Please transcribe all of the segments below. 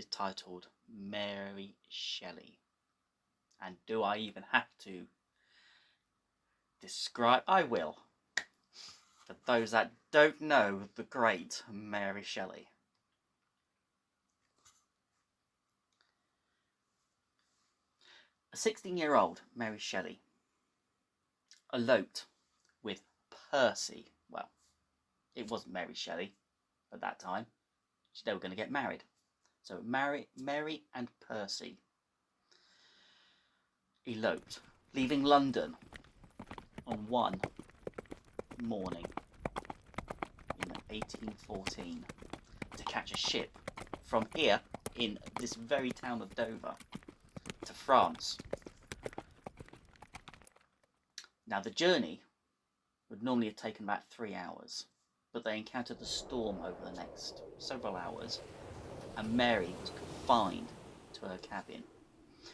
is titled Mary Shelley. And do I even have to describe? I will. For those that don't know the great Mary Shelley. A 16-year-old Mary Shelley eloped with Percy. Well, it wasn't Mary Shelley at that time. They were going to get married. So Mary and Percy eloped, leaving London on one morning in 1814 to catch a ship from here in this very town of Dover to France. Now the journey would normally have taken about 3 hours, but they encountered a storm over the next several hours, and Mary was confined to her cabin.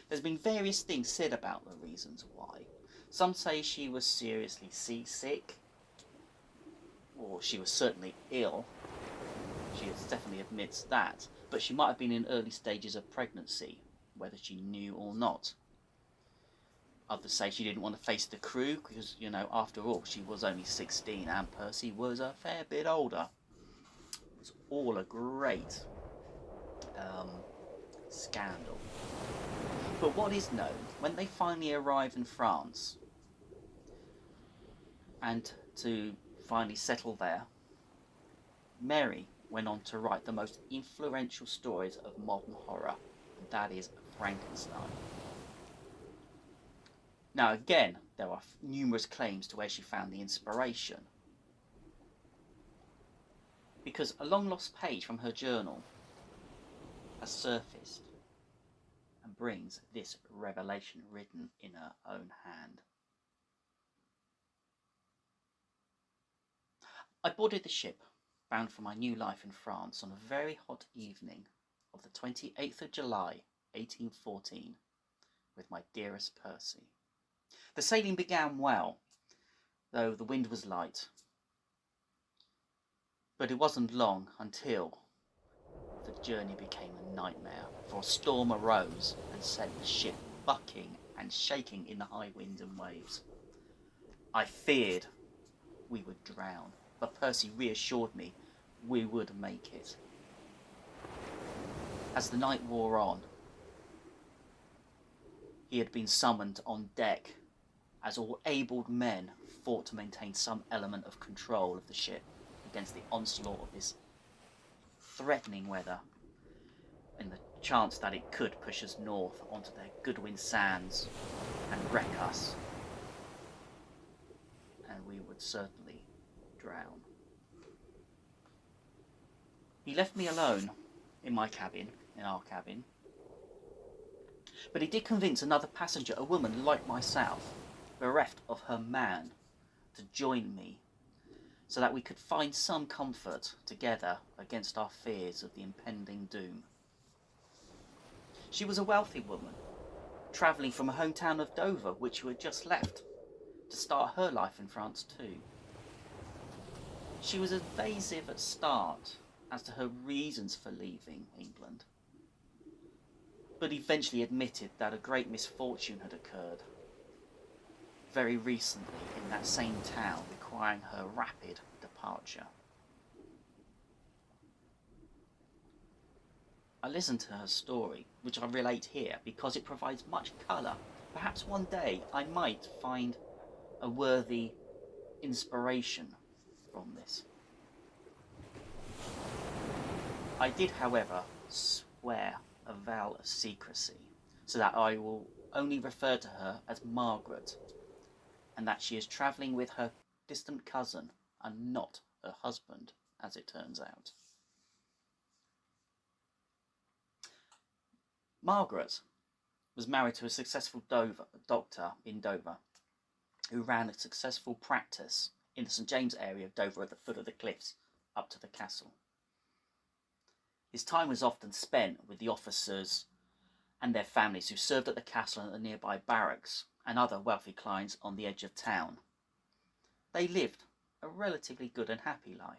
There's been various things said about the reasons why. Some say she was seriously seasick, or she was certainly ill. She definitely admits that, but she might have been in early stages of pregnancy, whether she knew or not. Others say she didn't want to face the crew because, you know, after all, she was only 16 and Percy was a fair bit older. It was all a great scandal. But what is known, when they finally arrive in France and to finally settle there, Mary went on to write the most influential stories of modern horror, and that is Frankenstein. Now again, there are numerous claims to where she found the inspiration, because a long-lost page from her journal has surfaced and brings this revelation written in her own hand. I boarded the ship bound for my new life in France on a very hot evening of the 28th of July 1814 with my dearest Percy. The sailing began well, though the wind was light, but it wasn't long until the journey became a nightmare, for a storm arose and sent the ship bucking and shaking in the high winds and waves. I feared we would drown, but Percy reassured me we would make it. As the night wore on, he had been summoned on deck as all abled men fought to maintain some element of control of the ship against the onslaught of this threatening weather, in the chance that it could push us north onto the Goodwin Sands and wreck us, and we would certainly drown. He left me alone in my cabin, in our cabin, but he did convince another passenger, a woman like myself, bereft of her man, to join me, so that we could find some comfort together against our fears of the impending doom. She was a wealthy woman, travelling from a hometown of Dover, which we had just left, to start her life in France too. She was evasive at start as to her reasons for leaving England, but eventually admitted that a great misfortune had occurred very recently in that same town, requiring her rapid departure. I listened to her story, which I relate here because it provides much colour. Perhaps one day I might find a worthy inspiration from this. I did, however, swear a vow of secrecy, so that I will only refer to her as Margaret, and that she is travelling with her distant cousin and not her husband, as it turns out. Margaret was married to a successful doctor in Dover, who ran a successful practice in the St James area of Dover at the foot of the cliffs up to the castle. His time was often spent with the officers and their families who served at the castle and the nearby barracks, and other wealthy clients on the edge of town. They lived a relatively good and happy life.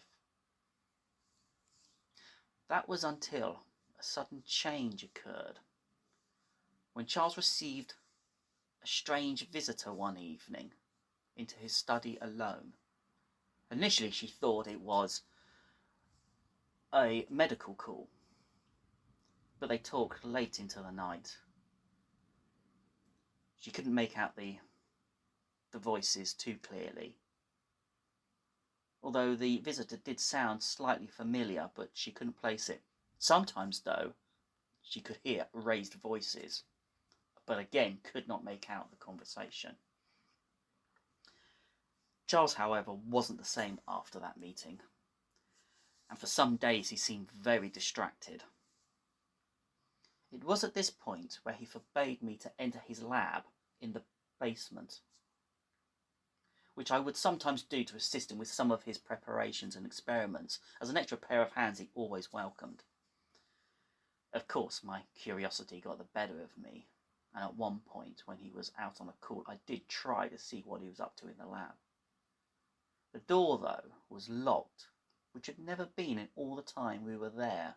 That was until a sudden change occurred when Charles received a strange visitor one evening into his study alone. Initially, she thought it was a medical call, but they talked late into the night. She couldn't make out the voices too clearly, although the visitor did sound slightly familiar, but she couldn't place it. Sometimes, though, she could hear raised voices, but again could not make out the conversation. Charles, however, wasn't the same after that meeting, and for some days he seemed very distracted. It was at this point where he forbade me to enter his lab in the basement, which I would sometimes do to assist him with some of his preparations and experiments, as an extra pair of hands he always welcomed. Of course, my curiosity got the better of me, and at one point, when he was out on a call, I did try to see what he was up to in the lab. The door, though, was locked, which had never been in all the time we were there.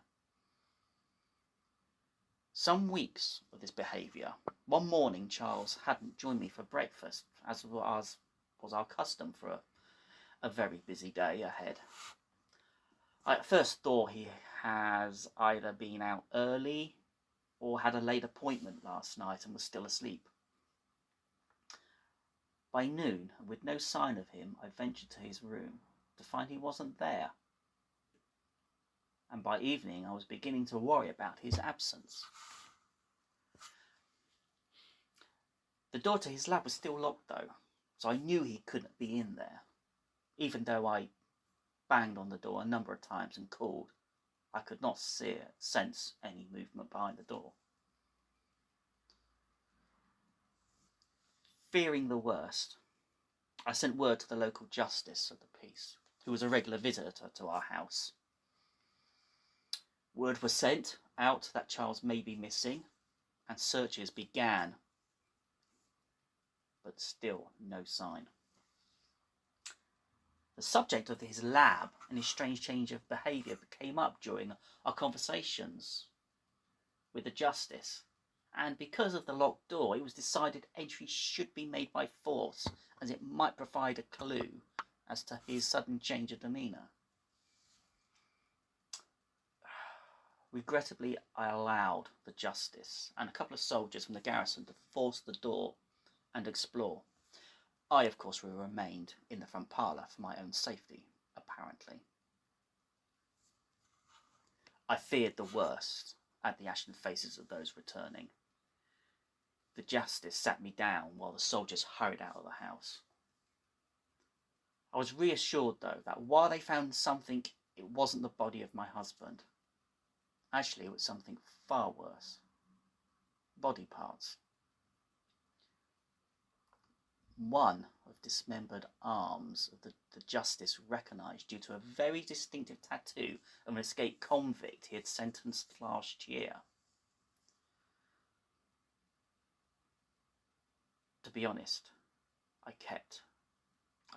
Some weeks of this behaviour. One morning, Charles hadn't joined me for breakfast, as was our custom for a very busy day ahead. I at first thought he has either been out early or had a late appointment last night and was still asleep. By noon, and with no sign of him, I ventured to his room to find he wasn't there. And by evening, I was beginning to worry about his absence. The door to his lab was still locked, though, so I knew he couldn't be in there. Even though I banged on the door a number of times and called, I could not sense any movement behind the door. Fearing the worst, I sent word to the local justice of the peace, who was a regular visitor to our house. Word was sent out that Charles may be missing, and searches began, but still no sign. The subject of his lab and his strange change of behaviour came up during our conversations with the justice, and because of the locked door, it was decided entry should be made by force, as it might provide a clue as to his sudden change of demeanour. Regrettably, I allowed the justice and a couple of soldiers from the garrison to force the door and explore. I, of course, remained in the front parlour for my own safety, apparently. I feared the worst at the ashen faces of those returning. The justice sat me down while the soldiers hurried out of the house. I was reassured, though, that while they found something, it wasn't the body of my husband. Actually, it was something far worse. Body parts. One of dismembered arms of the justice recognised due to a very distinctive tattoo of an escaped convict he had sentenced last year. To be honest, I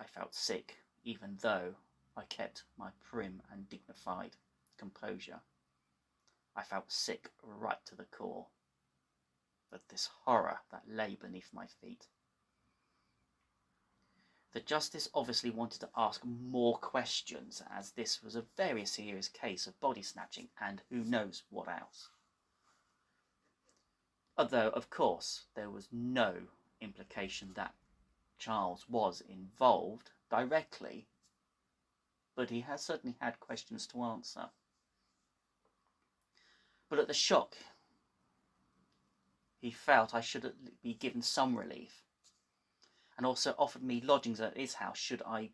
felt sick, even though I kept my prim and dignified composure. I felt sick right to the core at this horror that lay beneath my feet. The justice obviously wanted to ask more questions, as this was a very serious case of body snatching and who knows what else. Although, of course, there was no implication that Charles was involved directly, but he has certainly had questions to answer. But at the shock, he felt I should be given some relief, and also offered me lodgings at his house should I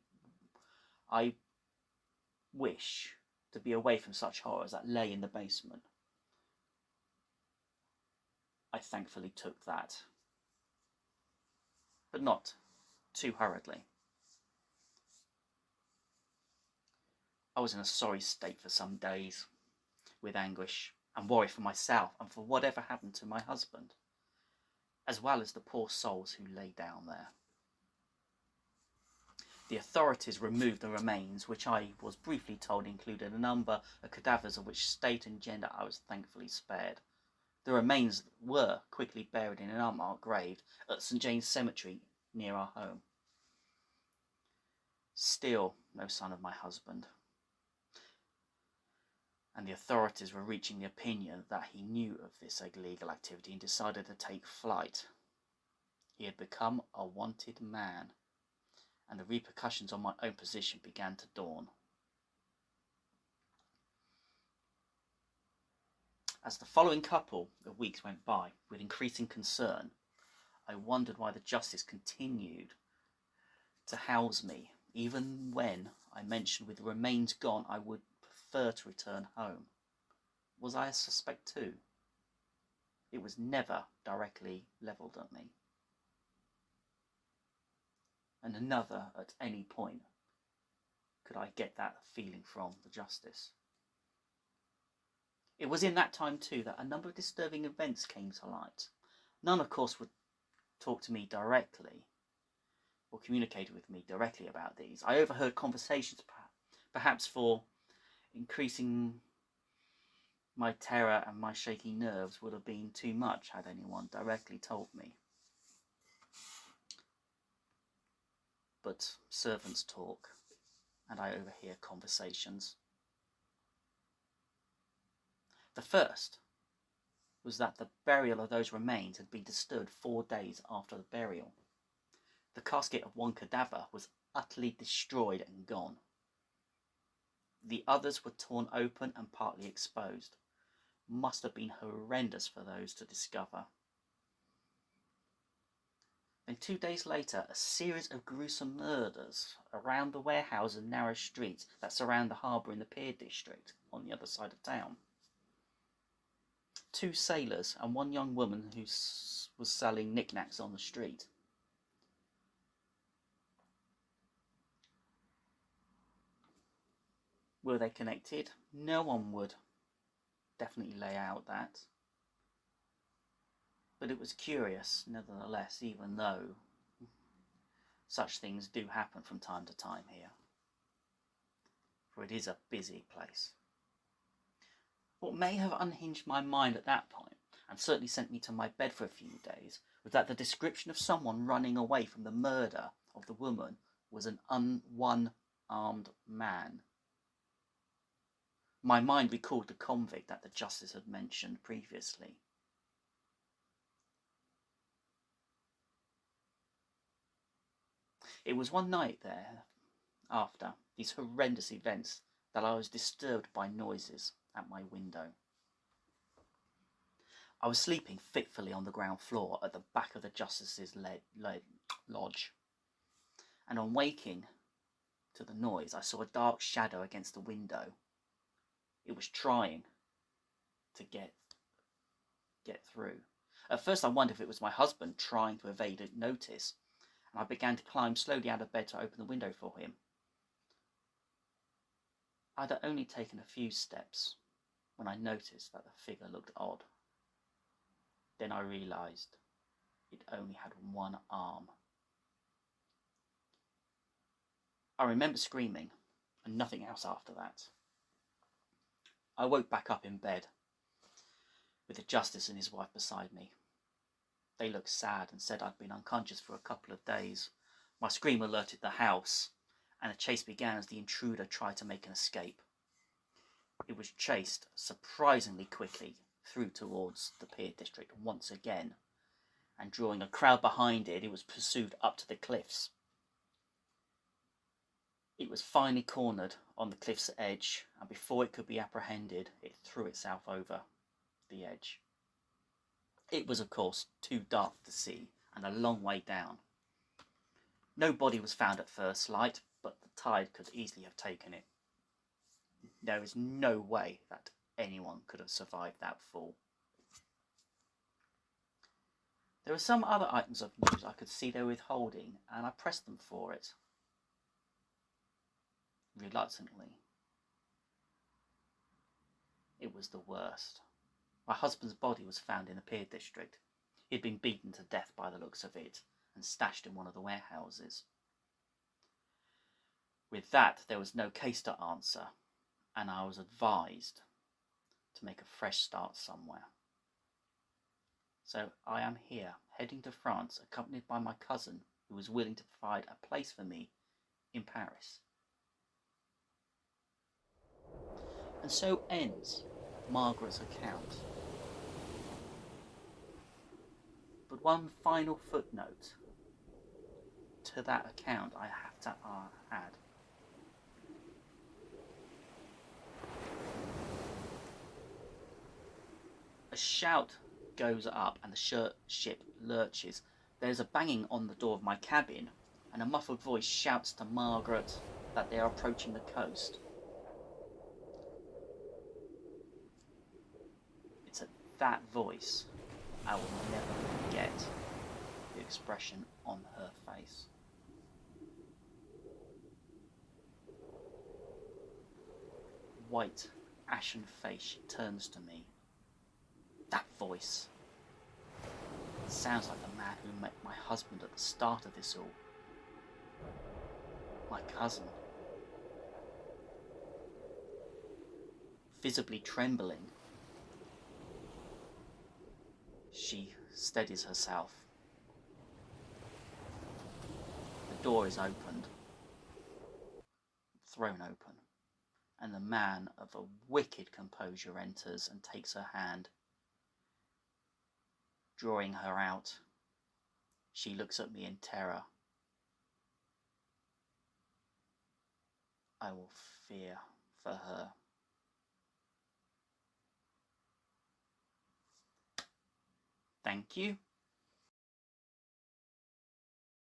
wish to be away from such horrors that lay in the basement. I thankfully took that, but not too hurriedly. I was in a sorry state for some days, with anguish and worry for myself and for whatever happened to my husband, as well as the poor souls who lay down there. The authorities removed the remains, which I was briefly told included a number of cadavers of which state and gender I was thankfully spared. The remains were quickly buried in an unmarked grave at St James Cemetery near our home. Still no sign of my husband, and the authorities were reaching the opinion that he knew of this illegal activity and decided to take flight. He had become a wanted man, and the repercussions on my own position began to dawn. As the following couple of weeks went by, with increasing concern, I wondered why the justice continued to house me, even when I mentioned with the remains gone I would prefer to return home. Was I a suspect too? It was never directly levelled at me. And another at any point could I get that feeling from the justice. It was in that time too that a number of disturbing events came to light. None, of course, would talk to me directly or communicated with me directly about these. I overheard conversations, perhaps for increasing my terror and my shaky nerves would have been too much had anyone directly told me. But servants talk, and I overhear conversations. The first was that the burial of those remains had been disturbed 4 days after the burial. The casket of one cadaver was utterly destroyed and gone. The others were torn open and partly exposed. Must have been horrendous for those to discover. Then 2 days later, a series of gruesome murders around the warehouse and narrow streets that surround the harbour in the Pier District on the other side of town. 2 sailors and 1 young woman who was selling knickknacks on the street. Were they connected? No one would definitely lay out that. But it was curious, nevertheless, even though such things do happen from time to time here. For it is a busy place. What may have unhinged my mind at that point, and certainly sent me to my bed for a few days, was that the description of someone running away from the murder of the woman was an one-armed man. My mind recalled the convict that the justice had mentioned previously. It was one night there, after these horrendous events, that I was disturbed by noises at my window. I was sleeping fitfully on the ground floor at the back of the justice's lodge, and on waking to the noise, I saw a dark shadow against the window. It was trying to get through. At first I wondered if it was my husband trying to evade notice, and I began to climb slowly out of bed to open the window for him. I had only taken a few steps when I noticed that the figure looked odd. Then I realised it only had 1 arm. I remember screaming, and nothing else after that. I woke back up in bed, with the justice and his wife beside me. They looked sad and said I'd been unconscious for a couple of days. My scream alerted the house, and a chase began as the intruder tried to make an escape. It was chased surprisingly quickly through towards the Pier District once again, and drawing a crowd behind it, it was pursued up to the cliffs. It was finally cornered on the cliff's edge, and before it could be apprehended, it threw itself over the edge. It was, of course, too dark to see, and a long way down. No body was found at first light, but the tide could easily have taken it. There is no way that anyone could have survived that fall. There were some other items of news I could see they were withholding, and I pressed them for it. Reluctantly. It was the worst. My husband's body was found in the Pier District. He had been beaten to death by the looks of it, and stashed in one of the warehouses. With that, there was no case to answer, and I was advised to make a fresh start somewhere. So I am here, heading to France, accompanied by my cousin, who was willing to provide a place for me in Paris. And so ends Margaret's account. But one final footnote to that account I have to add. A shout goes up and the ship lurches. There's a banging on the door of my cabin, and a muffled voice shouts to Margaret that they are approaching the coast. It's at that voice I will never forget the expression on her face. White, ashen face, she turns to me. That voice. It sounds like the man who met my husband at the start of this all. My cousin. Visibly trembling, she steadies herself. The door is opened, thrown open, and the man of a wicked composure enters and takes her hand. Drawing her out, she looks at me in terror. I will fear for her. Thank you.